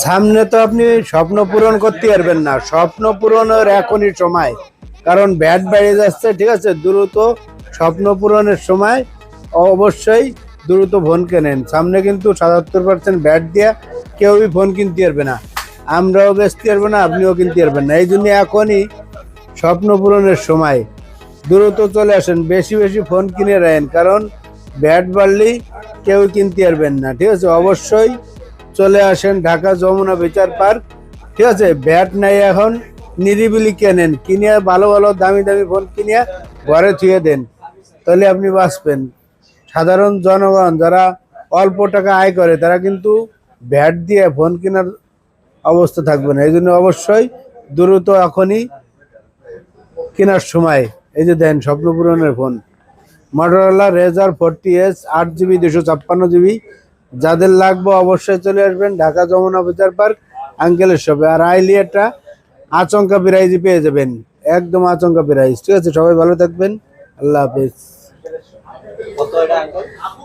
সামনে তো আপনি স্বপ্ন পূরণ করতে পারবেন না, স্বপ্ন পূরণের এখনই সময়, কারণ ব্যাট বেড়ে যাচ্ছে। ঠিক আছে, দ্রুত স্বপ্ন পূরণের সময় অবশ্যই দ্রুত ফোন কেনেন। সামনে কিন্তু 77% ব্যাট দিয়ে কেউই ফোন কিনতে পারবে না, আমরাও বেচতে পারবো না, আপনিও কিনতে পারবেন না। এই জন্য এখনই স্বপ্ন পূরণের সময়, দ্রুত চলে আসেন, বেশি বেশি ফোন কিনে রাখেন, কারণ ব্যাট বাড়লেই কেউ কিনতে পারবেন না। ঠিক আছে, অবশ্যই চলে আসেন ঢাকা যমুনা বিচার পার্ক। ঠিক আছে, ব্যাট নাই এখন, নিরিবিলি কেনেন, কিনে ভালো ভালো দামি দামি ফোন কিনে ঘরে থুয়ে দেন, তাহলে আপনি বাঁচবেন। সাধারণ জনগণ যারা অল্প টাকা আয় করে তারা কিন্তু ব্যাট দিয়ে ফোন কেনার অবস্থা থাকবে না। এই জন্য অবশ্যই দ্রুত এখনই কেনার সময়। এই যে দেন স্বপ্ন পূরণের ফোন, মটোরোলা রেজার 40S 8GB 256GB। যাদের লাগবে অবশ্যই চলে আসবেন ঢাকা যমুনা ফিচার পার্ক আঙ্কেলের শপে। আর আইলি একটা আচমকা প্রাইজে পেয়ে যাবেন, একদম আচমকা প্রাইজ। ঠিক আছে, সবাই ভালো থাকবেন, আল্লাহ হাফেজ।